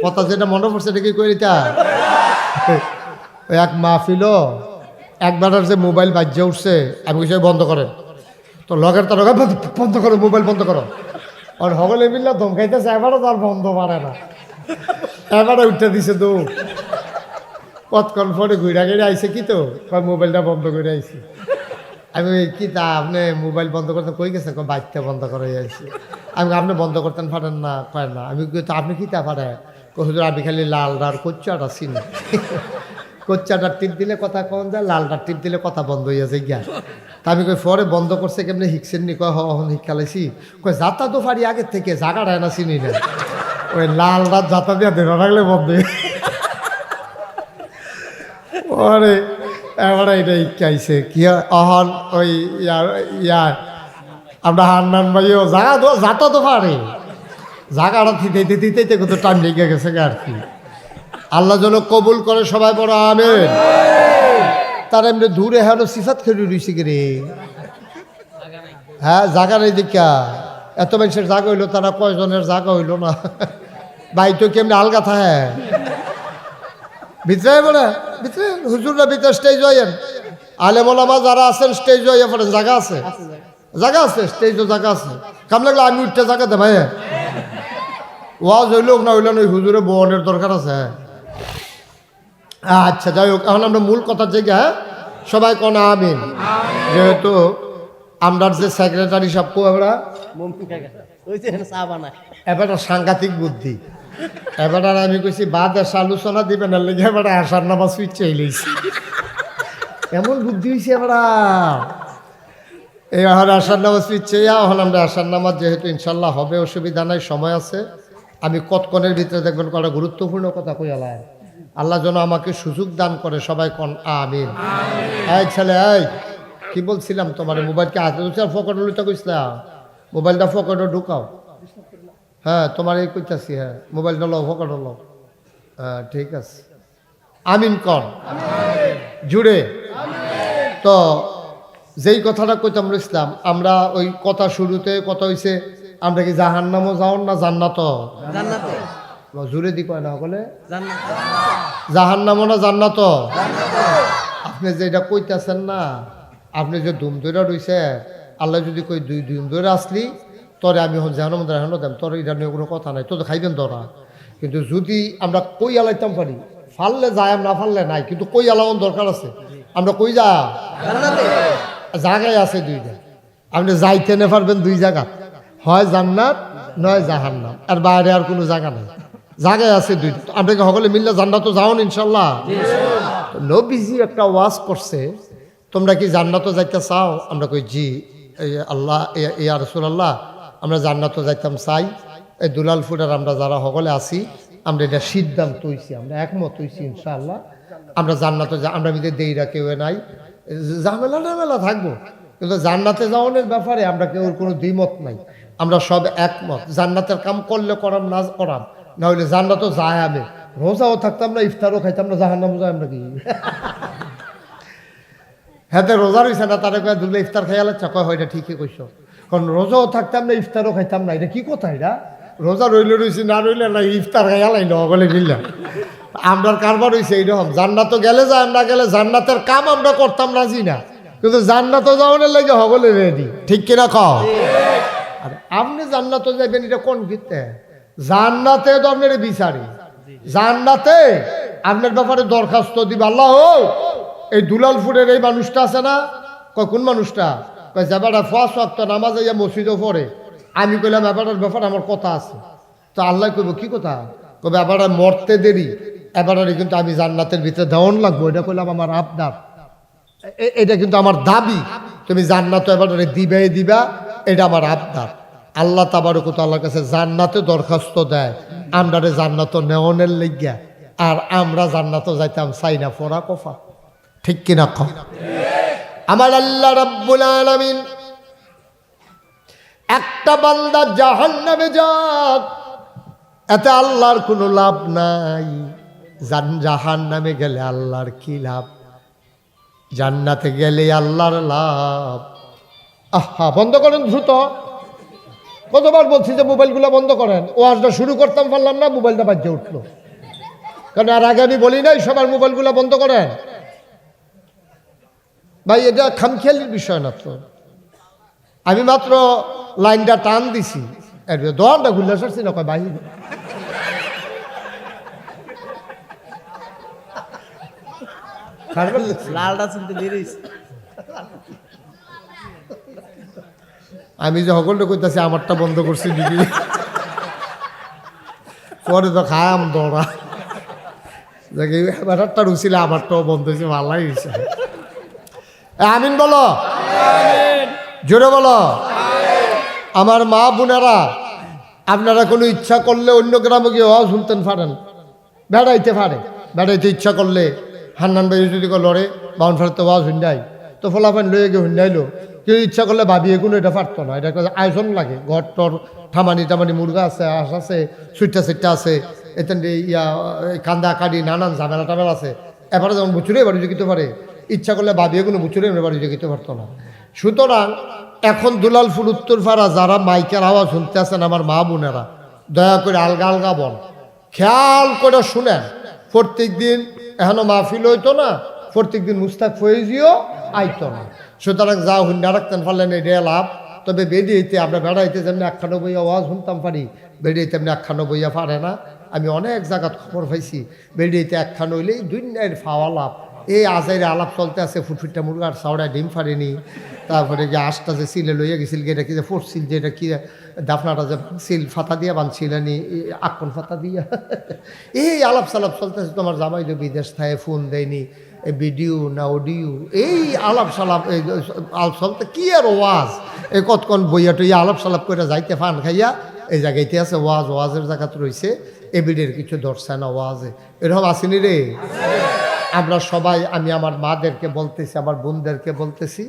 কথা যেটা মনে পড়ছে এটা কি করিতা ওই এক মাহফিল একবার যে মোবাইল বাজ্যে উঠছে আমি কিছু বন্ধ করেন তো লগের তার বন্ধ করো মোবাইল বন্ধ করো আর হগলে মিল্লা ধমকাইতেছে এবারও তার বন্ধ পারে না এবারে উঠতে দিছে তো কতক্ষণ পরে ঘুরা গেড়ে আইসে কি তো মোবাইলটা বন্ধ করে আইসি আমি কি তা আপনি মোবাইল বন্ধ করতে কই গেছেন বাচ্চা বন্ধ করে আইসি আমি আপনি বন্ধ করতেন পারেন না কয় না আমি তো আপনি কি তা পারে হুজুর আমি খালি লালডার কোচ্চাটা চিনি কোচ্চাটার টিপ দিলে কথা কম যায় লালডার টিপ দিলে কথা বন্ধ হয়ে যায় গিয়া তা আমি কই পরে বন্ধ করছে কেমনি হিকছেন নি কয় হন শিক্ষালাইছি কয় যাতা তো পারি আগের থেকে জাগাটা না চিনি না ওই লালডার যাতা দিয়া ধরে রাখলে বন্ধ পরে এবার এটা ইচ্ছাইছে কি অহন ওই ইয়ার আমরা হান্নান ভাইও যাতা তো পারে জাগাটা থিতে থিতে কিন্তু টাইম লেগে গেছে আর কি আল্লাহ যেন কবুল করে সবাই বড় আমেন তার এমনি দূরে হ্যাঁ সিফাত খেলে রয়েছে কি রে হ্যাঁ জাগা নেই দেখা এত মানুষের জাগা হইলো তারা কয়জনের জাগা হইলো না ভাই তো কেমনি আলগা থাকে ভিতরে বলে ভিতরে হুজুররা ভিতরে স্টেজ হইয়েন আলেমোলামা যারা আছেন স্টেজ হইয়া পড়েন জায়গা আছে জায়গা আছে স্টেজও জায়গা আছে কাম লাগলে আমি উঠতে জায়গা দে ভাই ওয়াজ হইল না হইল না ওই হুজুরে বোনের দরকার আছে আচ্ছা যাই হোক এখন আমরা মূল কথার জায়গা সবাই কোন আমিন যেহেতু আমরা যে সেক্রেটারি সব আমরা এবার সাংঘাতিক বুদ্ধি এবার আমি কইছি বাদ এসে আলোচনা দিবেন না লেগে এবার আসার নামাজ ফিরছে এলেছি এমন বুদ্ধি হয়েছে এবার এই এখন আসার নামাজ ফিরছে এখন আমরা আসার নামাজ যেহেতু ইনশাল্লাহ হবে অসুবিধা নাই সময় আছে আমি কতক্ষণের ভিতরে দেখবেন কটা গুরুত্বপূর্ণ কথা কইয়ালাম আল্লাহ যেন আমাকে সুযোগ দান করে সবাই কোন আমিন এই ছেলে এই কি বলছিলাম তোমার মোবাইলকে হাতে ফকট লইতে কইছিলাম মোবাইলটা ফকটে ঢুকাও হ্যাঁ তোমার এই কইতাছি হ্যাঁ মোবাইলটা লো ফকট লো হ্যাঁ ঠিক আছে আমিন কর জুড়ে তো যেই কথাটা কইতাম ইসলাম আমরা ওই কথা শুরুতে কথা হইছে আমরা কি জাহান্নামও যাও না জান্নাত জুড়ে দি কয় না বলে জাহান্নামও না জান্নাত আপনি যেটা কইতাছেন না আপনি যে ধুম ধরে রইছে আল্লাহ যদি কই দুই ধুম ধরে আসলি তরে আমি জাহান্নাম দেন তোর এটা নিয়ে কোনো কথা নাই তোর খাইবেন তোরা কিন্তু যদি আমরা কই আলাইতাম পারি ফাললে যায় না ফাললে নাই কিন্তু কই আলাওয়ার দরকার আছে আমরা কই যা জায়গায় আছে দুইটা আপনি যাইতে না পারবেন দুই জায়গা হয় জান্নাত নয় জাহান্নাম আর বাইরে আর কোনো জায়গা নেই জায়গায় আছে দুইটা আপনাকে সকলে মিললে জান্নাতও যাওন ইনশাল্লাহ নবীজি একটা ওয়াজ করছে তোমরা কি জান্নাতও যাইতে চাও আমরা কই জি আল্লাহ ইয়া রাসূলুল্লাহ আমরা জান্নাতও যাইতাম চাই এই দুলালপুরের আমরা যারা সকলে আছি আমরা এটা সিদ্ধান্ত হইছি আমরা একমত হইছি ইনশাআল্লাহ আমরা জান্নাতে আমরা মিলে দেইরা কেউ নাই ঝামেলা থাকবো কিন্তু জান্নাতে যাওয়ানোর ব্যাপারে আমরা কেউ কোনো দ্বিমত নাই আমরা সব একমত জান্নাতের কাম করলে করাম না করাম না হইলে জান্নাতও যায় আমি রোজাও থাকতাম না ইফতারও খাইতাম না জাহান্নামও যায় আমরা কি হ্যাঁ রোজা রয়েছে না তারা কয়ে দুলে ইফতার খাইয়া লাগছে কয় হয় এটা ঠিকই কইস কারণ রোজাও থাকতাম না ইফতারও খাইতাম না এটা কি কথা এটা রোজা রইলে রয়েছি না রইলে না ইফতার খাইয়া লাই না বলে মিললাম আমরার কারবার হয়েছে এইরকম জান্নাত গেলে যায় না গেলে জান্নাতের কাম আমরা করতাম রাজি না কিন্তু জান্নাত যাওয়ার লাগে হগলে রেডি ঠিক কিনা খাও আর আপনি জান্নাত যাবেন এটা কোন ক্ষেত্রে জান্নাতে তো আপনার বিচারি জান্নাতে আপনার ব্যাপারে দরখাস্ত দিবে আল্লাহ এই দুলালপুরের এই মানুষটা আছে না কয় কোন মানুষটা কয় যাবাটা ফার্স্ট ওয়াক্ত নামাজ ইয়া মসজিদও পড়ে আমি কইলাম এবারের ব্যাপারে আমার কথা আছে তো আল্লাহ কইব কি কথা কবে এবারে মরতে দেরি এবারে কিন্তু আমি জান্নাতের ভিতরে দেওয়ান লাগবো এটা কইলাম আমার আবদার এটা কিন্তু আমার দাবি তুমি জান্নাত এবারে দিবা এটা আমার আবদার আল্লাহ তাবারক ওয়া তাআলার কাছে জান্নাতে দরখাস্ত দেয় আমরা জান্নাত নেওয়ানের লাগিয়া আর আমরা জান্নাত যাইতাম চাই না ফোরা কফা ঠিক কিনা কম আমার আল্লাহ রাব্বুল আলামিন একটা বান্দা জাহান্নামে যাক এতে আল্লাহর কোনো লাভ নাই জাহান্নামে গেলে আল্লাহর কি লাভ জান্নাতে গেলে আল্লাহর লাভ আহা বন্ধ করেন দ্রুত কতবার বলছি যে মোবাইলগুলো বন্ধ করেন, ওয়াজটা শুরু করতাম পারলাম না, মোবাইলটা বাজে উঠলো। কারণ আর আগে আমি বলি নাই সবার মোবাইলগুলো বন্ধ করেন। ভাই এটা খামখেয়ালির বিষয় না তো, আমি মাত্র লাইনটা টান দিছি, দোয়ানটা ঘুরলে সারছি না কয় বাহির। আমি যে সকলটা কইতাছি আমারটা বন্ধ করছি দিদি, পরে তো খায়াম দৌড়া ব্যাটারটা রুচিলে আমারটাও বন্ধ হয়েছে, ভালাই হয়েছে। আমিন বলো, জোরে বলো। আমার মা বোনেরা, আপনারা কোনো ইচ্ছা করলে অন্য গ্রামে গিয়ে ওয়াজ শুনতেন পারেন, বেড়াইতে পারে, বেড়াইতে ইচ্ছা করলে হান্নান ভাই যদি লড়ে বাউন ফাড়তে ওয়াজ হুন্ডাই তো ফলাফান লয়ে গিয়ে হুন্ডাইলো। কেউ ইচ্ছা করলে ভাবিয়ে কোনো এটা পারতো না, এটা একটা আয়োজন লাগে, ঘর টর ঠামানি টামানি মুরগা আছে, হাঁস আছে, সুইটটা সিটটা আছে, এতেন ইয়া কান্দা কাড়ি নানান ঝামেলা টামেলা আছে। এবারে যেমন বুচুরে বাড়ি জুগিতে পারে, ইচ্ছা করলে ভাবিয়ে কোনো বুচুরে বাড়ি জুগিতে পারতো না। সুতরাং এখন দুলালপুর উত্তরপাড়া যারা মাইকের আওয়াজ শুনতে আছেন আমার মা বোনেরা, দয়া করে আলগা আলগা বল, খেয়াল করে শুনেন। প্রত্যেক দিন এখনো মাহফিল হইতো না, প্রত্যেক দিন মুস্তাক ফয়েজিও আইতো না। সুতরাং যা হুন্ডা রাখতেন পারলেন এটা লাভ। তবে বেরিয়েতে আমরা বেড়াইতে যেমনি 91 আওয়াজ শুনতাম পারি, বেরিয়েতে এমনি 91 পারে না। আমি অনেক জায়গাত খবর পাইছি, বেরিয়েতে 1 হইলেই দুনিয়ার ফাওয়া লাভ। এই আজাইরে আলাপ চলতে আছে, ফুটফুটটা মুরগার চাওড়ায় ডিম ফাড়েনি, তারপরে যে আশটা যে সিলে লইয়া গেছিল, এটা কি যে ফোরছিল, যে এটা কি দাফনাটা যে সিল ফাতা দিয়া বানছিলেনি, আকন ফাতা দিয়া এই আলাপ সালাপ চলতেছে। তোমার জামাই যে বিদেশ থাকে ফোন দেয়নি, ভিডিও না অডিও, এই আলাপ সালাপ আলাপ চলতে কি আর ওয়াজ, এই কতক্ষণ বইয়া টইয়া আলাপ সালাপ করে যাইতে ফান খাইয়া এই জায়গাইতে আছে ওয়াজ, ওয়াজের জায়গাত রয়েছে, এবিডের কিছু ধরছে না ওয়াজে, এরকম আসেনি রে। আমরা সবাই, আমি আমার মাদেরকে বলতেছি, আমার বোনদেরকে বলতেছি,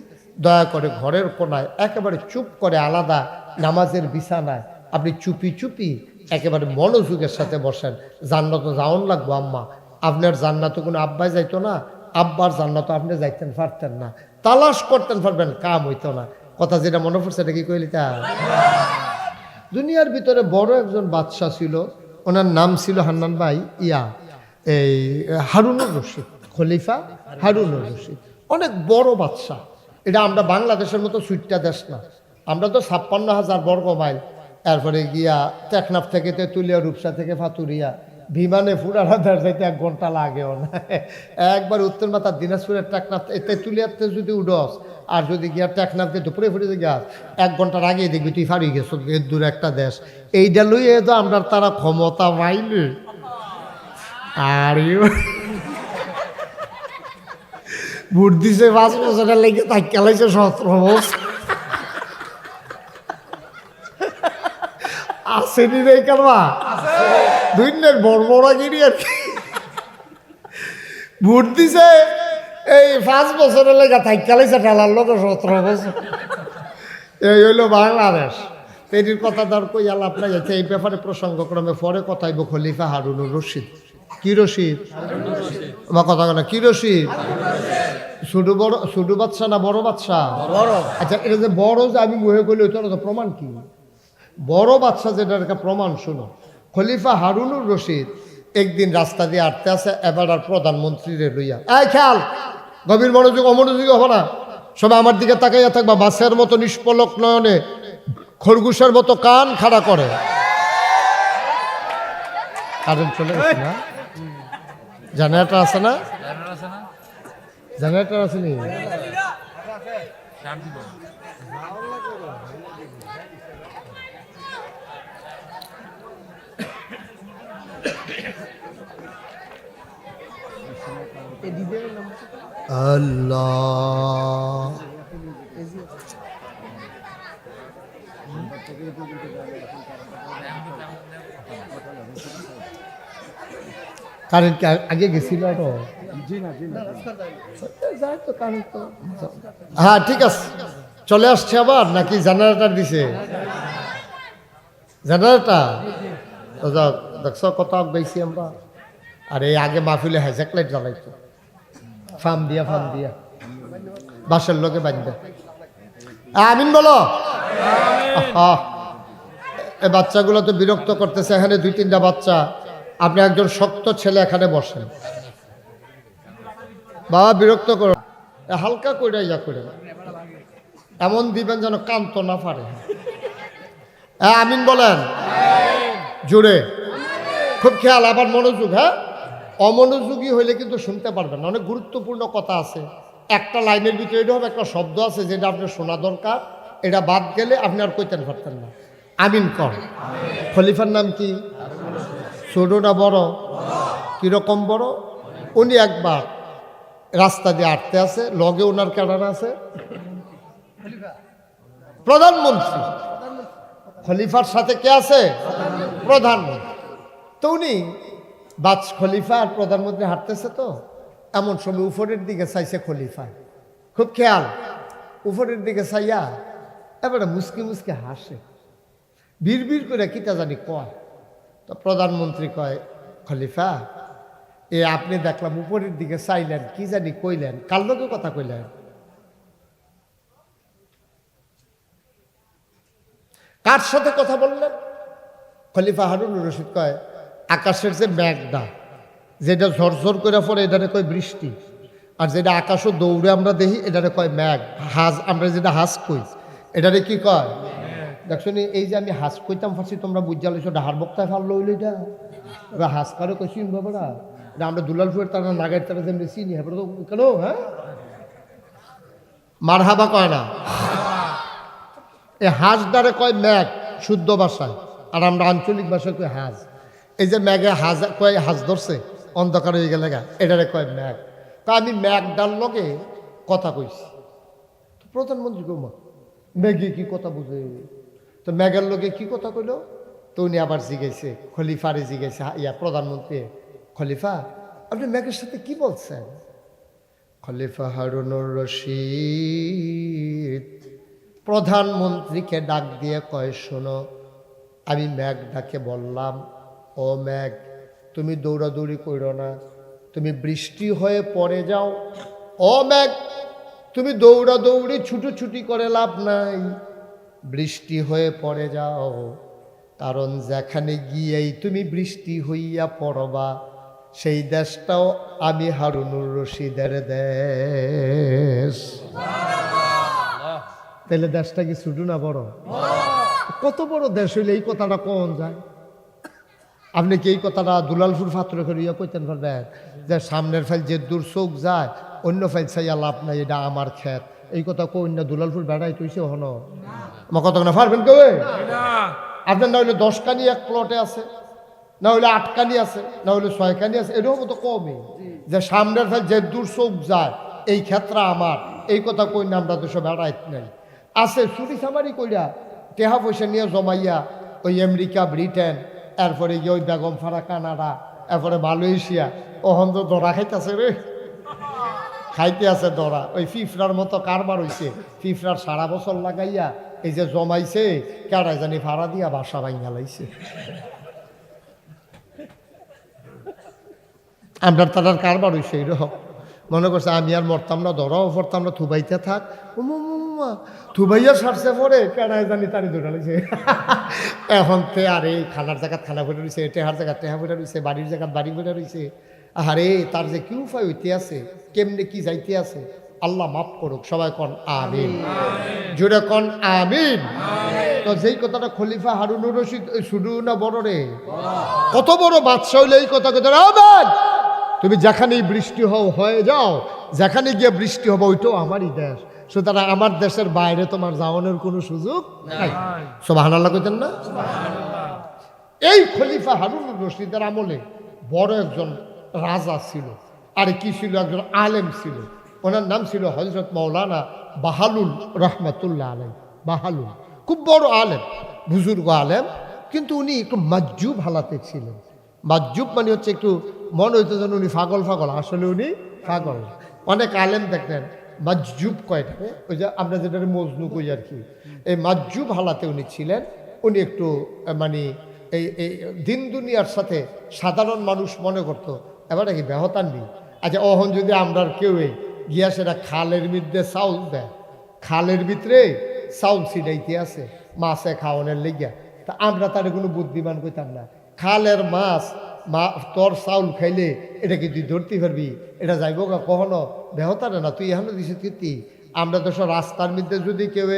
দয়া করে ঘরের কোনায় একেবারে চুপ করে আলাদা নামাজের বিছানায় আপনি চুপি চুপি একেবারে মনোযোগের সাথে বসেন। জান্নাত যাওন লাগবো আম্মা, আপনার জান্নাতে কোনো আব্বাই যাইতো না, আব্বার জান্নাত আপনি যাইতেন পারতেন না, তালাশ করতেন পারবেন, কাম হইতো না। কথা যেটা মনে পড়ছে এটা কি কইলি তা? দুনিয়ার ভিতরে বড় একজন বাদশাহ ছিল, ওনার নাম ছিল হান্নান ভাই এই হারুনুর রশিদ, খলিফা হারুনুর রশিদ, অনেক বড় বাদশাহ। এটা আমরা বাংলাদেশের মতো সুইটটা দেশ না, আমরা তো 56,000 বর্গ মাইল, তারপরে গিয়া টেকনাফ থেকে তেঁতুলিয়া, রূপসা থেকে ফাতুরিয়া, বিমানে ফুরানা দেশ যাইতে 1 ঘন্টা লাগেও না। একবার উত্তর মাথার দিনাজপুরের টেকনাফ তেঁতুলিয়াতে যদি উডস, আর যদি গিয়া টেকনাফ দিয়ে দুপুরে ফুটে গিয়াস 1 ঘন্টার আগে দেখবি তুই ফারি গেছ, দূর একটা দেশ। এইটা লইয়ে তো আমরা তারা ক্ষমতা পাইলে আর ভোট দিছে 5 বছরের লেগে তাই খেলাইছে 17 বছর আসেনি রে কারবা দুইনের বড় বড় গিরি আর কি ভোট দিছে এই 5 বছরের লেগে তাই খেলাইছে ঠেলার লোক 17 বছর। এই হইল বাংলাদেশ। এটির কথা ধর কই আলাপ নাই যাচ্ছে, এই ব্যাপারে প্রসঙ্গক্রমে পরে কথাইব খলিফা হারুনুর রশিদ। কি রশিদ? আমার কথা না, কি রশিদ? ছোট বাচ্চা না বড় বাচ্চা? আচ্ছা, এটা যে বড় যে আমি মুহে করলে ওইটার তো প্রমাণ কি? বড় বাচ্চা যেটার একটা প্রমাণ শুনো। খলিফা হারুনুর রশিদ একদিন রাস্তা দিয়ে হাঁটতে আসে, এবার আর প্রধানমন্ত্রীরে লইয়া, এই খেয়াল, গভীর মনোযোগ অমনোযোগী হবো না, সবাই আমার দিকে তাকাইয়া থাকবা, বাসের মতো নিষ্পলক নয়নে খরগোশের মতো কান খাড়া করে। কারেন্ট চলে গেছে না? জেনারেটর আছে না? জেনারেটর আছে নি? আল্লাহ কারেন্ট আগে গেছিল তো? হ্যাঁ ঠিক আছে, চলে আসছে আবার নাকি জেনারেটর দিছে? জেনারেটর দেখছ কত বেশি আমরা। আর এই আগে মাহফিলে হাইজ্যাক লাইট জ্বালাইতো, ফার্ম দিয়া বাসের লোকে বাঁধবে। আমিন বলো। এই বাচ্চাগুলো তো বিরক্ত করতেছে, এখানে 2-3টা বাচ্চা। আপনি একজন শক্ত ছেলে এখানে বসেন, বাবা বিরক্ত করো, হালকা করে ইয়া করে এমন দিবেন যেন কান্ত না পারে। হ্যাঁ আমিন বলেন জোরে, খুব খেয়াল, আবার মনোযোগ। হ্যাঁ, অমনোযোগী হইলে কিন্তু শুনতে পারবেন না, অনেক গুরুত্বপূর্ণ কথা আছে। একটা লাইনের ভিতরে এটা হবে, একটা শব্দ আছে যেটা আপনার শোনা দরকার, এটা বাদ গেলে আপনি আর কইতেন পারতেন না। আমিন কর। খলিফার নাম কি? ছোট না বড়? কিরকম বড়? উনি একবার রাস্তা দিয়ে হাঁটতে আছে, লগে ওনার ক্যাডার আছে প্রধানমন্ত্রী। খলিফার সাথে কে আছে? প্রধানমন্ত্রী। তো উনি খলিফা আর প্রধানমন্ত্রী হাঁটতেছে, তো এমন সময় উপরের দিকে চাইছে খলিফা, খুব খেয়াল, উপরের দিকে চাইয়া এবারে মুসকি মুসকি হাসে, বিড় করে কিতা জানি কয়। তো প্রধানমন্ত্রী কয়, খলিফা আপনি দেখলাম উপরের দিকে চাইলেন, কি জানি কইলেন, কার লোকে কথা কইলেন? কার সাথে কথা বললেন? খলিফা হারুনুর রশিদ কয়, আকাশের যে মেঘটা যেটা ঝরঝর করে পড়ে এটারে কয় বৃষ্টি, আর যেটা আকাশও দৌড়ে আমরা দেখি এটারে কয় মেঘ। হাজ, আমরা যেটা হাজ কই এটারে কি কয়? দেখছো নি, এই যে আমি হাজ কইতাম ফার্সি, তোমরা বুঝা লইছো ডাহার বক্তায় ফাল লইল, এটা ওরা হাজ কারো কইছি বাবারা, এটা আমরা দুলালপুরের তারা নাগের তারা যেমনি চিনি, হ্যাঁ তো কেন? হ্যাঁ মারহাবা কয় না, এই হাজ দ্বারে কয় মেঘ শুদ্ধ ভাষায়, আর আমরা আঞ্চলিক ভাষায় কই হাজ। এই যে মেঘে হাজ কয়, হাজ ধরছে অন্ধকার হয়ে গেলে গা, এটারে কয় মেঘ। তা আমি মেঘ ডাল লগে কথা কইছি। প্রধানমন্ত্রী কমা মেঘে কি কথা বুঝে? তো মেঘের লোকে কি কথা কইল? তো উনি আবার জিজ্ঞাসে, খলিফারে জিজ্ঞাসে, প্রধানমন্ত্রী, খলিফা আপনি মেঘের সাথে কি বলছেন? খলিফা হারুনুর রশিদ প্রধানমন্ত্রীকে ডাক দিয়ে কয়, শোনো, আমি মেঘটাকে বললাম, ও মেঘ তুমি দৌড়াদৌড়ি করো না, তুমি বৃষ্টি হয়ে পড়ে যাও। ও মেঘ তুমি দৌড়াদৌড়ি ছুটোছুটি করে লাভ নাই, বৃষ্টি হয়ে পড়ে যাও, কারণ যেখানে গিয়েই তুমি বৃষ্টি হইয়া পড়বা সেই দেশটাও আমি হারুনুর রশিদের দেশ। তাহলে দেশটা কি ছোট না বড়? কত বড় দেশ হইলে এই কথাটা কোন যায়? আপনি কি এই কথাটা দুলালপুর ফাত্র করিয়া কইতেন পারবেন যে সামনের ফাইল যে দূর চোখ যায় অন্য ফাইল চাইয়া লাভ নাই, এটা আমার ক্ষেত? এই কথা কই না দুলালপুর বেড়াই তৈছে হন আমার কত না পারবেন কেউ? আপনার না হইলে 10 কানি এক প্লটে আছে, না হইলে 8 কানি আছে, না হইলে 6 কানি আছে, এরকম তো কমই যে সামনের ফাইল যে দূর চোখ যায় এই ক্ষেত্রে আমার, এই কথা কই না আমরা তো সব বেড়াই নাই। আছে চুরি চামারি কইরা টেহা পয়সা নিয়ে জমাইয়া ওই আমেরিকা, ব্রিটেন, এরপরে গিয়ে ওই বেগম ফারা কানাডা, এরপরে মালয়েশিয়া, ওহন তো দরা খাইতেছে রে, খাইতে আছে দরা। ওই ফিফরার মতো কারবার হইছে, ফিফরার সারা বছর লাগাইয়া এই যে জমাইছে, কেডাই জানি ভাড়া দিয়া বাসা ভাঙা লাইছে। আমরা তার কারবার হইছে এরকম, মনে করছে আমি আর মরতাম না, ধরাও পড়তাম না, থুবাইতে থাক, থুবাইয়া সারছে পরে কেডাই জানি তারি দৌড়ালিছে। এখন তে আরে খানার জায়গা খানা ফেটে রয়েছে, টেহার জায়গা টেহা ফেটে রয়েছে, বাড়ির জায়গা বাড়ি ফেটে রয়েছে। আরে তার যে কি উপায় হইতে আছে, কেমনে কি যাইতে আছে, আল্লাহ মাফ করুক। সবাই কন আমিন, জোরে কন আমিন। তো যেই কথাটা খলিফা হারুনুর রশিদ শুধু না বড় রে, কত বড় বাদশা হইলে এই কথা কথা, তুমি যেখানেই বৃষ্টি হয়ে যাও, যেখানে গিয়ে বৃষ্টি হবে ওইটাও আমারই দেশ, সুতরাং আমার দেশের বাইরে তোমার যাওয়ানোর কোনো সুযোগ নাই। সুবহানাল্লাহ কইতেন না? এই খলিফা হারুনুর রশিদের আমলে বড় একজন রাজা ছিল, আর কি ছিল, একজন আলেম ছিল, ওনার নাম ছিল হযরত মাওলানা বাহালুল রহমাতুল্লাহ আলাইহি। বাহালুল খুব বড় আলেম, বুজুর্গ আলেম, কিন্তু উনি একটু মাজজুব হালাতে ছিলেন। মাজজুব মানে হচ্ছে একটু মনে হইতে যেন উনি পাগল পাগল, আসলে উনি পাগল। অনেক আলেম দেখলেন মাজজুব কয়টাকে, ওই যে আমরা যেটা মজনু কই আর কি, এই মাজজুব হালাতে উনি ছিলেন। উনি একটু মানে এই দিন দুনিয়ার সাথে সাধারণ মানুষ মনে করতো এবার কি ব্যহতান নেই। আচ্ছা অহন যদি আমরা কেউ গিয়া সেটা খালের মধ্যে চাউল দেয়, খালের ভিতরে চাউল ছিটাইতে আছে মাছে খাওয়ানোর লেগিয়া, তা আমরা তার কোনো বুদ্ধিমান কইতাম না। খালের মাছ তোর চাউল খাইলে এটা কি তুই ধরতে পারবি? এটা যাইব গা কখনো বেহতারে না, তুই এখনো দিছিস কীর্তি। আমরা তো সব রাস্তার মধ্যে যদি কেউ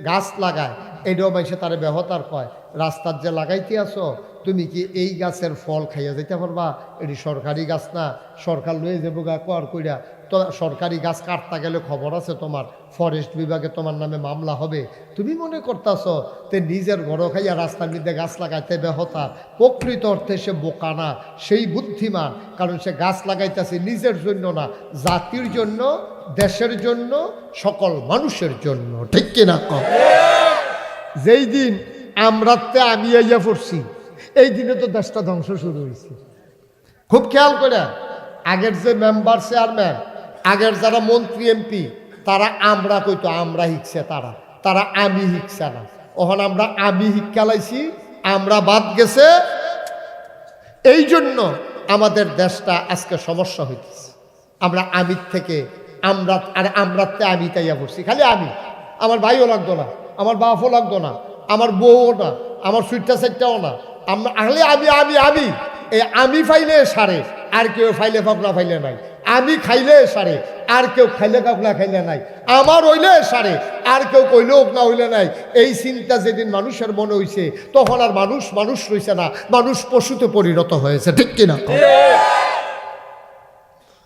গাছ লাগায় এটাও মাইসে তারে বেহতার কয়। রাস্তার যে লাগাইতে আসো তুমি কি এই গাছের ফল খাইয়া যেতে পারবা? এটি সরকারি গাছ না, সরকার লয়ে যাবো গা কর কইরা। তো সরকারি গাছ কাটতে গেলে খবর আছে তোমার, ফরেস্ট বিভাগে তোমার নামে মামলা হবে। তুমি মনে করতেছ তে নিজের ঘরও খাইয়া রাস্তার মধ্যে গাছ লাগাইতে বেহতা। প্রকৃত অর্থে সে বোকা না, সেই বুদ্ধিমান। কারণ সে গাছ লাগাইতেছে নিজের জন্য না, জাতির জন্য, দেশের জন্য, সকল মানুষের জন্য। ঠিক কিনা কম? যেই দিন আমরাতে আমি আইয়া পড়ছি এই দিনে তো দেশটা ধ্বংস শুরু হয়েছে। খুব খেয়াল করে আগের যে মেম্বার চেয়ারম্যান, আগের যারা মন্ত্রী এমপি, তারা আমরা কইতো আমরা হিকছে, তারা আমি হিকছে না। ওখান আমরা আমি হিকালাইছি, আমরা বাদ গেছে। এই জন্য আমাদের দেশটা আজকে সমস্যা হইতেছে। আমরা আমির থেকে আমরা, আর আমরাতে আমি তাইয়া পড়ছি। খালি আমি, আমার ভাইও লাগতো না, আমার বাপও লাগতো না, আমার বউও না, আমার সুইটটা সাইটটাও না। আমরা আহলে আমি আমি আমি এই আমি ফাইলে সারে, আর কেউ ফাইলে ফাকলা ফাইলে নাই। আমি খাইলে সারে, আর কেউ খাইলে কাকলা খাইলে নাই। আমার হইলে সারে, আর কেউ কইলেও না হইলে নাই। এই চিন্তা যেদিন মানুষের মনে হইছে তখন আর মানুষ মানুষ রইছে না, মানুষ পশুতে পরিণত হয়েছে। ঠিক কিনা?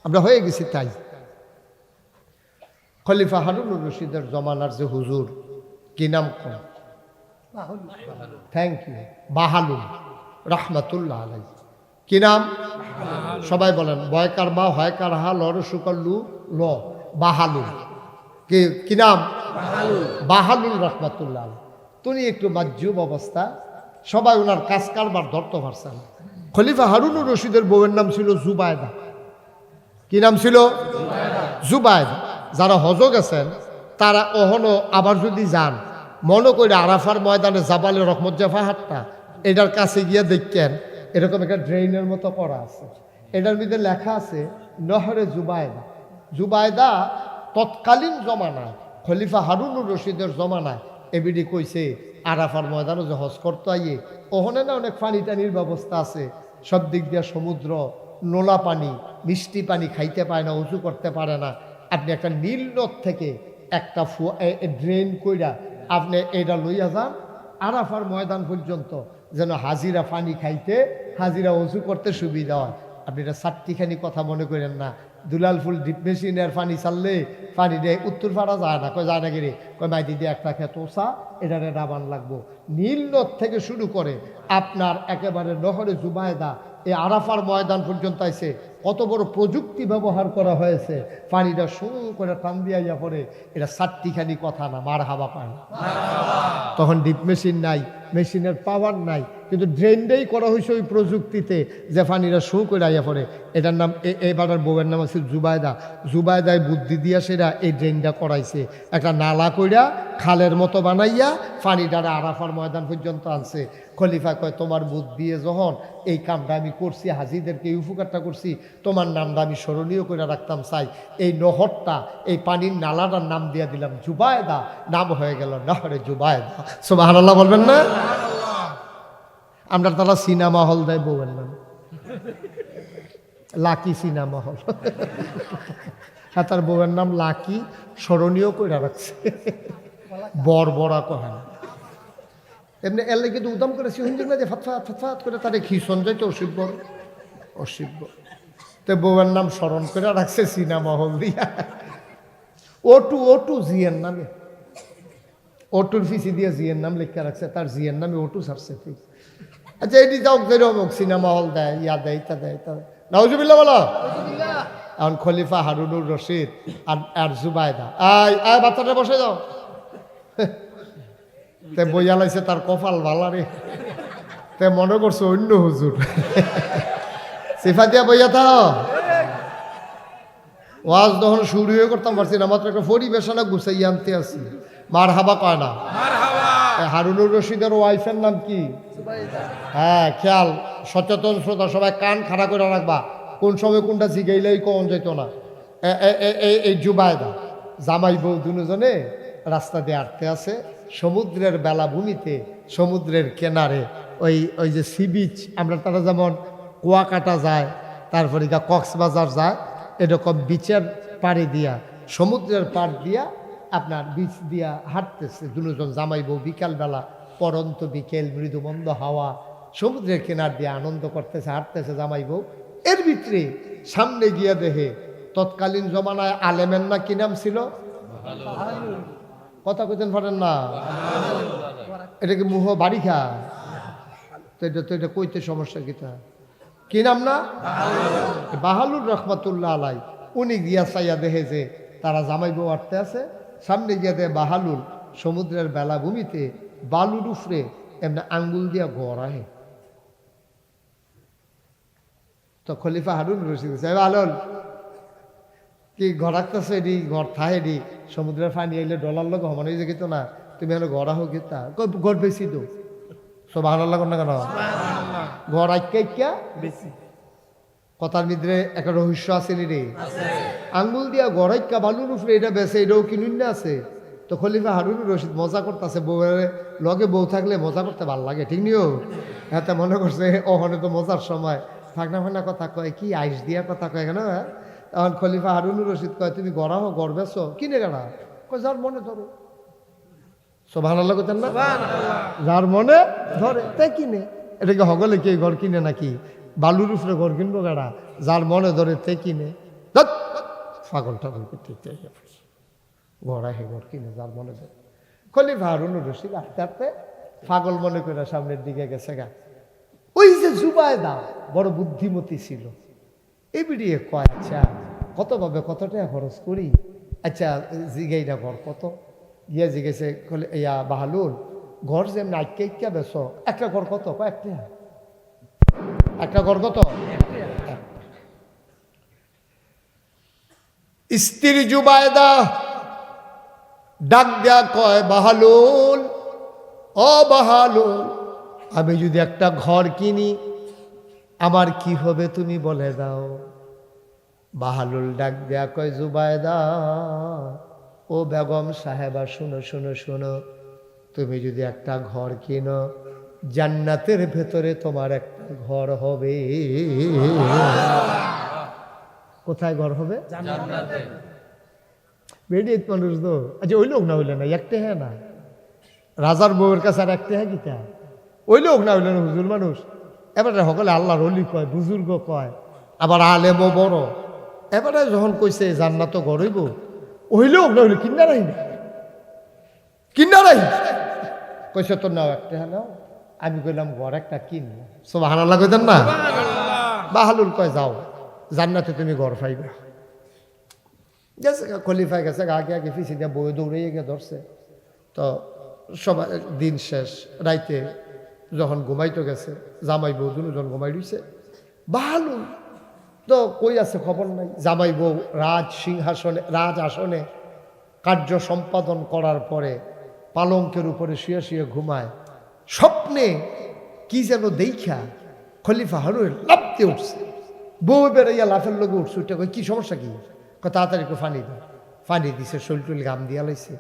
আমরা হয়ে গেছি তাই। খলিফা হারুনুর রশিদের জমানার যে হুজুর, কি নাম? থ্যাংক ইউ, বাহালুল রহমাতুল্লাহ আলাই। কি নাম? সবাই বলেন, বয়কার বা হয়কার হা লর শুকর লু ল, বাহালুল। কি নাম? বাহালুল রহমাতুল্লাহ আলাই। তুমি একটু মাজুব অবস্থা, সবাই ওনার কাজ কারবার ধরতে পারছে না। খলিফা হারুনুর রশিদের বউয়ের নাম ছিল জুবায়দা। কি নাম ছিল? জুবায়দা। যারা হজ গেছেন তারা অহনো আবার যদি যান, মনে করে আরাফার ময়দানে জাবালে রহমত জাফা হাটটা, এটার কাছে গিয়ে দেখেন এরকম একটা ড্রেইনের মতো করা আছে। এটার মধ্যে লেখা আছে নহরে জুবায়দা। জুবায়দা তৎকালীন জমানায় খলিফা হারুনুর রশিদের জমানায় এবিডি কইছে আরাফার ময়দানে যে হজ করতে আইয়ে ওখানে না অনেক পানি টানির ব্যবস্থা আছে, সব দিক দিয়ে সমুদ্র, নোলা পানি, মিষ্টি পানি খাইতে পায় না, উঁচু করতে পারে না। আপনি একটা নীল নদ থেকে একটা ড্রেন কইরা আপনি এটা লইয়া যান আরাফার ময়দান পর্যন্ত, যেন হাজিরা পানি খাইতে, হাজিরা উঁচু করতে সুবিধা হয়। আপনি এটা চারটিখানি কথা মনে করেন না। দুলাল ফুল ডিপ মেশিনের পানি চাললে পানি দিয়ে উত্তর পাড়া যায় না, কয় যায় না গেলে, কয় মাইদি দিয়ে একটা খেত ওষা এটারে ডাবান লাগবো। নীল নদ থেকে শুরু করে আপনার একেবারে নহরে জুবায়দা এই আরাফার ময়দান পর্যন্ত আইছে। কত বড় প্রযুক্তি ব্যবহার করা হয়েছে, পানিটা শুরু করে টান দিয়া পড়ে। এটা চারটিখানি কথা না, মার হাবা পায় না। তখন ডিপ মেশিন নাই, মেশিনের পাওয়ার নাই, কিন্তু ড্রেনটাই করা হয়েছে ওই প্রযুক্তিতে যে পানিটা শু করে আইয়া পড়ে। এটার নাম, এবার বউয়ের নাম আছে জুবায়দা। জুবায়দায় বুদ্ধি দিয়া সেটা এই ড্রেনটা করাইছে, একটা নালা কইরা খালের মতো বানাইয়া পানিটারে আরাফার ময়দান পর্যন্ত আনছে। খলিফা কয় তোমার বুদ্ধি দিয়ে যখন এই কামটা আমি করছি, হাজিদেরকে এই উপকারটা করছি, তোমার নামটা আমি স্মরণীয় করে রাখতাম চাই। এই নহরটা, এই পানির নালাটার নাম দিয়ে দিলাম জুবায়দা, নাম হয়ে গেল নহরে জুবায়দা। সুবহানাল্লাহ বলবেন না? আমরা তারা সিনেমা হল দেয় বউয়ের নাম, লাকি সিনেমা হল। হ্যাঁ, তার বউয়ের নাম লাকি, স্মরণীয় করে রাখছে, বড়া কহে না। এমনি এলে কিন্তু উদাম করে সিহঞ্জির মাঝে ফাতফাত ফাতফাত করে তারে খিসন যাইতে অসিব্য অসিব্য। তো বউয়ের নাম স্মরণ করে রাখছে সিনেমা হল দিয়া। ওটু জিয়ের নামে, ওটুর ফিসি দিয়ে জিয়ের নাম লিখে রাখছে, তার জিয়ের নামে ওটু ছাড়ছে। ঠিক আচ্ছা, এটি যাও যেরকম সিনেমা হল দেয়, ইয়া দেয়, তা দেয়, তা নাউজুবিল্লাহ বলো। এখন খলিফা হারুনুর রশিদ আর জুবায়দা, আয় বাচ্চাটা বসে যাও। তে বইয়া লাইছে তার কপাল ভালা রে, তে মনে করছে অন্য হুজুর। সিফা দিয়া বইয়া থাও। ওয়াজ তখন শুরু হয়ে করতাম পারছি না, মাত্র একটা পরিবেশনা গুছাই আনতে আসি। মার হাবা কয় না। হারুনুর রশিদের ওয়াইফের নাম কি? হ্যাঁ, খেয়াল, সচেতন শ্রোতা সবাই কান খাড়া করে রাখবা, কোন সময় কোনটা জিগাইলেই কন যেত না। এই জুবায়দা জামাই বউ দুজনে রাস্তা দিয়ে হাঁটতে আছে সমুদ্রের বেলাভূমিতে, সমুদ্রের কিনারে, ওই যে সি বিচ, আমরা তারা যেমন কুয়াকাটা যায়, তারপরে কক্সবাজার যায়, এরকম বিচের পাড়ে দিয়া, সমুদ্রের পাড় দিয়া আপনার বিচ দিয়া হাঁটতেছে দুজন জামাই বউ। বিকালবেলা, পরন্ত বিকেল, মৃদু মন্দ হাওয়া, সমুদ্রের কিনার দিয়ে আনন্দ করতেছে, হাঁটতেছে জামাই বউ। এর ভিতরে সামনে গিয়া দেখে তৎকালীন জমানায় আলেমের না কি নাম ছিল, কথা কইতেন পারেন না, এটা কি মুহ বাড়ি খা, তো এটা কইতে সমস্যা কি নাম না, বাহালুর রহমাতুল্লাহ আলাই। উনি গিয়া চাইয়া দেখে যে তারা জামাই বউ হাঁটতে আছে, সামনে গিয়া দেয় বাহালুল সমুদ্রের বেলাভূমিতে বালুর উফরে এমনি আঙ্গুল দিয়া ঘর আহে। তো খলিফা হারুন রশিদ বাহালুল কি ঘর রাখতেছে, এডি ঘর থাহে ডি সমুদ্রের পানি আইলে ডলার লোক হমান হয়ে যেত না, তুমি এখন ঘর আহ গীতা ঘর বেশি দো সব ভালো লাগ না কেন, ঘর আইকা বেশি কথার ভিতরে একটা রহস্য আছে নি রে, আঙ্গুল দিয়া ঘর আইকা বালুর উপরে এটা বেছে, এটাও কিনুন না আছে। তো খলিফা হারুন রশিদ মজা করতেছে, বউয়ের লগে বউ থাকলে মজা করতে ভাল লাগে, ঠিক নিও। এতে মনে করছে ওখানে তো মজার সময় ফাঁকনা ফাঁকনা কথা কয়, কি আইস দিয়া কথা কয় কেন। তখন খলিফা হারুন রশিদ কয়, তুমি গড়া হো গড় বেছো কিনে গেলা, কয় যার মনে ধরো, সুবহানাল্লাহ কইতেন না, যার মনে ধরে তাই কিনে। এটাকে হগলে কি ঘর কিনে নাকি, বালুর উপরে ঘর কিনবো গাড়া, যার মনে ধরে তে কিনে, পাগল টাগল করতে ঘর আহে ঘর কিনে যার মনে ধরে। খলিফা হারুন রশিদ আস্তে আস্তে পাগল মনে করে সামনের দিকে গেছে গা। ওই যে জুবায়দা বড় বুদ্ধিমতী ছিল, এই বিড়িয়ে কয় আচ্ছা কতভাবে কত টাকা খরচ করি, আচ্ছা জিগাইটা ঘর কত, গিয়ে জিগেছে ইয়া বাহালুল ঘর যে নাইকা বেছ, একটা ঘর কত, কয়েকটা একটা ঘর কত, স্ত্রী জুবায়দা ডাক দেয়া কয়, বাহালুল ও বাহালুল, আমি যদি একটা ঘর কিনি আমার কি হবে তুমি বলে দাও। বাহালুল ডাক দেয়া কয়, জুবায়দা ও বেগম সাহেবা শুনো শুনো শুনো, তুমি যদি একটা ঘর কিনো জান্নাতের ভেতরে তোমার একটা ঘর হবে। কোথায় ঘর হবে? জান্নাতে। বেডিত মানুষ তো, আচ্ছা ওই লোক না হইলে না, একটা হ্যাঁ না, রাজার বউয়ের কাছে আর একটা হ্যাঁ গীতা, ওই লোক না হইলে না, হুজুর মানুষ। এবারে সকলে আল্লাহর ওলি কয়, বুজুর্গ কয়, আবার আলেমও বড়। এবারে যখন কইছে জান্নাত ঘর হইব, ওই লোক না হইলে কিনা রাহি না, কিনা রাহি কইছে তোর নাও একটা হ্যাঁ নাও। আমি কইলাম ঘর একটা কিনলাম, সুবহানাল্লাহ কইতেন না। বাহালুল কয় যাও জান্নাতে তুমি ঘর পাইবে। গেছে খলিফা গেছে, আগে আগে পিছিয়ে দিয়ে বই দৌড়ে গিয়ে ধরছে। তো সবাই দিন শেষ, রাইতে যখন ঘুমাইতে গেছে, জামাই বউ দুজন ঘুমাই রইছে। বাহালুল তো কই আছে খবর নাই। জামাই বউ রাজ আসনে কার্য সম্পাদন করার পরে পালঙ্কের উপরে শুয়ে শুয়ে ঘুমায়। স্বপ্নে কি যেন দেখা খলিফা হারুন লাফতে উঠছে, বউ বেড়াইয়া লাফের লোকে উঠছে। উঠে কই কি সমস্যা, কি তাড়াতাড়ি একটু ফানি দাও। ফানি দিছে, শরীর গাম দিয়া লাইছে।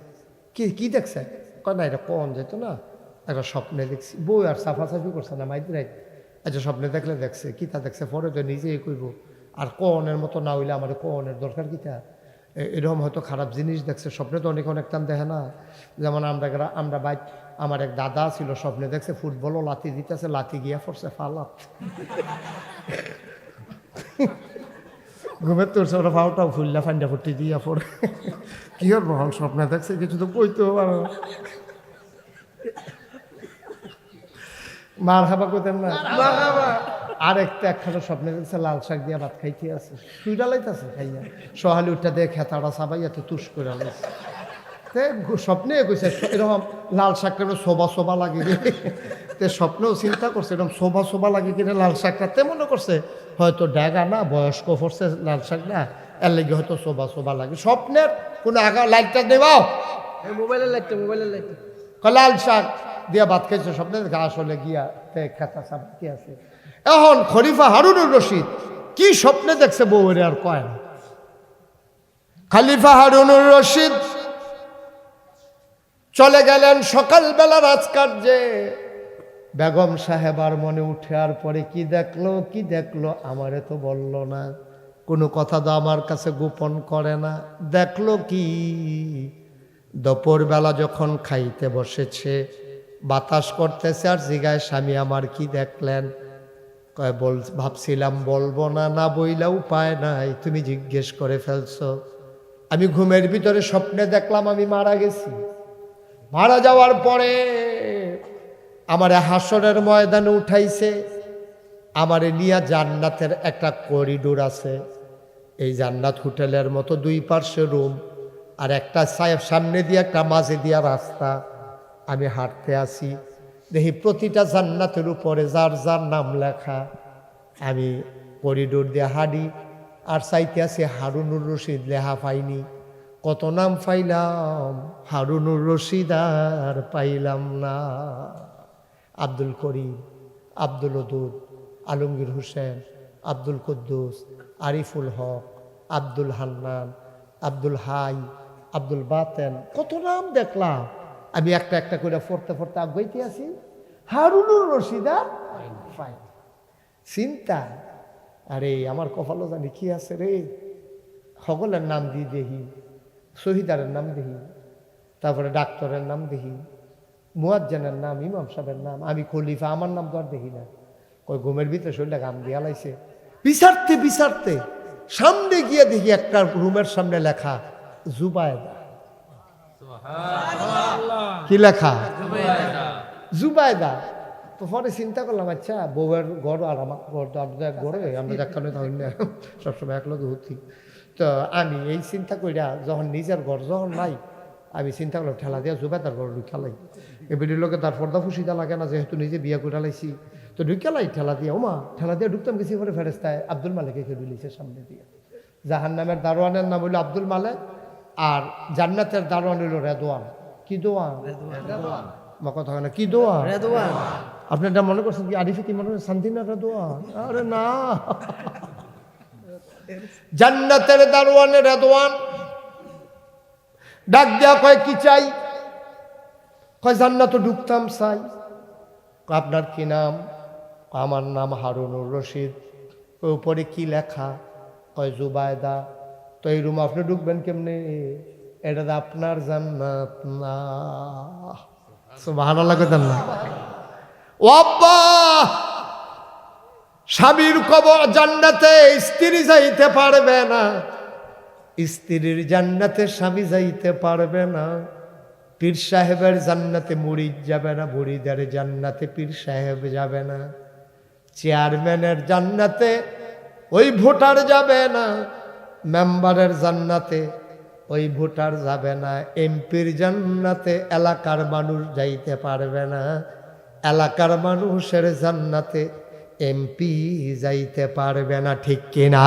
কি দেখছে, কয় না এটা কন যেত না, একটা স্বপ্নে দেখছি। বউ আর সাফাসাফি করছে না মাইতে রাইত। আচ্ছা স্বপ্নে দেখলে দেখছে, কিতা দেখছে পরে তো নিজেই কইব। আর কনের মতো না হইলে আমার কনের দরকার কিতা, এরকম হয়তো খারাপ জিনিস দেখছে। স্বপ্নে তো অনেক টান দেখে না। যেমন আমরা বাইক, আমার এক দাদা ছিল, স্বপ্নে দেখছে ফুটবলও লাথি দিতেছে, লাথি গিয়া পড়ছে ফালাত। ঘুমের তোর সব ফাউটাও ফুললা ফান্ডা ফুটি দিয়া পড়ে। কি আর বহন স্বপ্নে দেখছে, কিছু তো কইতেও পারো। মার খাবা কইতেন না। আর একখানা স্বপ্নে দেখছে লাল শাক দিয়া ভাত খাইতে আছে, সুইটা লাইতেছে খাইয়া। সহালি উঠটা দিয়ে খেতাটা সাবাইয়া তো তুষ করে লাইছে। স্বপ্নে কইছে এরকম লাল শাকটা শোভা লাগে। তে স্বপ্নেও চিন্তা করছে এরকম শোভা লাগে কিনা লাল শাকটা। তে মনে করছে হয়তো ড্যাগা না, বয়স্ক পড়ছে লাল শাক না, এর লেগে হয়তো শোভা লাগে। স্বপ্নের কোনো লাইটটা দেবাও, মোবাইলের লাইটটা লাল শাক দিয়া ভাত খাইছে স্বপ্নে, ঘাস হলে গিয়া খেতা সাবাইতে আছে। এখন খলিফা হারুনুর রশিদ কি স্বপ্নে দেখছে বউরে আর কয় না। খলিফা হারুনুর রশিদ চলে গেলেন সকালবেলা রাজকার্যে। বেগম সাহেবার মনে উঠে আর পরে কি দেখলো আমারে তো বলল না, কোনো কথা তো আমার কাছে গোপন করে না। দেখলো কি, দুপুরবেলা যখন খাইতে বসেছে, বাতাস করতেছে আর জিগায়, স্বামী আমার কি দেখলেন? কয় ভাবছিলাম বলবো না, না বইলা উপায় নাই, তুমি জিজ্ঞেস করে ফেলছো। আমি ঘুমের ভিতরে স্বপ্নে দেখলাম আমি মারা গেছি। মারা যাওয়ার পরে আমারে হাসরের ময়দানে উঠাইছে, আমারে নিয়া জান্নাতের একটা করিডোর আছে। এই জান্নাত হোটেলের মতো দুই পার্শ্বে রুম, আর একটা সামনে দিয়ে একটা মাঝে দিয়া রাস্তা। আমি হাঁটতে আসি, দেখি প্রতিটা জান্নাতের উপরে যার যার নাম লেখা। আমি করিডোর দিয়ে হাঁটি আর চাইতে আসি, হারুনুর রশিদ লেখা পাইনি। কত নাম পাইলাম, হারুনুর রশিদ আর পাইলাম না। আব্দুল করিম, আব্দুল ওদুদ, আলমগীর হোসেন, আব্দুল কুদ্দুস, আরিফুল হক, আব্দুল হান্নান, আব্দুল হাই, আব্দুল বাতেন, কত নাম দেখলাম। আমি একটা একটা করে পড়তে পড়তে আগাইতে আছি, হারুনুর রশিদ আর পাই। চিন্তা, আরে আমার কপালও জানি কি আছে রে। সকলের নাম দিয়ে দেখি, শহীদারের নাম দেখি, তারপরে ডাক্তারের নাম দেখি, মুয়াজ্জিনের নাম, ইমাম সাহেবের নাম, আমি খলিফা, আমার নাম তো আর দেখি না। কই ঘুমের ভিতরে শরীরটা গাম দিয়া লাইছে। বিচারতে সামনে গিয়ে দেখি একটা রুমের সামনে লেখা জুবায়দা। কি লেখা? জুবায়দা। তো পরে চিন্তা করলাম, আচ্ছা বউয়ের ঘর আর আমার ঘর তো আপনাদের এক ঘরে, আমরা দেখানো তো না সবসময় একলগে হচ্ছি। তো আমি এই চিন্তা করিয়া যখন নিজের ঘর যখন নাই, আমি চিন্তা করলাম ঠেলা দিয়া জুবায়দার ঘর ঢুকালাই। এবারের লোকে তার পর্দা ফুসিদা লাগে না, যেহেতু নিজে বিয়ে করে লাইছি। তো ঢুকালাই ঠেলা দিয়া, ওমা ঠেলা দিয়ে ঢুকতাম গেছি পরে ফেরেস্তায় আব্দুল মালিক একে ঢুলিছে সামনে দিয়ে। জাহান্নামের দারোয়ানের নাম হইল আব্দুল মালিক, আর জান্নাতের দারোয়ান হইল রেদওয়ান। কি দোয়ান? মা কথা হয় না, কি দোয়ান? আপনারটা মনে করছেন কি আরিফে, কি মনে করছেন শান্তি না রেদওয়ান? আরে না, জান্নাতের দারোয়ানের রেদওয়ান। ডাক দেয়া কয় কি চাই? কয় জান্নাত ঢুকতাম চাই। আপনার কি নাম? আমার নাম হারুনুর রশিদ। ওই উপরে কি লেখা? কয় জুবায়দা। তো এই রুম আপনি ঢুকবেন কেমনে? এটা আপনার জান্নাত না। সুবহানাল্লাহ কইতেন না? ও আব্বা, স্বামীর কবর জান্নাতে স্ত্রী যাইতে পারবে না, স্ত্রীর জান্নাতে স্বামী যাইতে পারবে না, পীর সাহেবের জান্নাতে মুরিদ যাবে না, মুরিদের জান্নাতে পীর সাহেব যাবে না, চেয়ারম্যানের জান্নাতে ওই ভোটার যাবে না, মেম্বারের জান্নাতে ওই ভোটার যাবে না, এমপির জান্নাতে এলাকার মানুষ যাইতে পারবে না, এলাকার মানুষের জান্নাতে এমপি যাইতে পারবে না। ঠিক কিনা?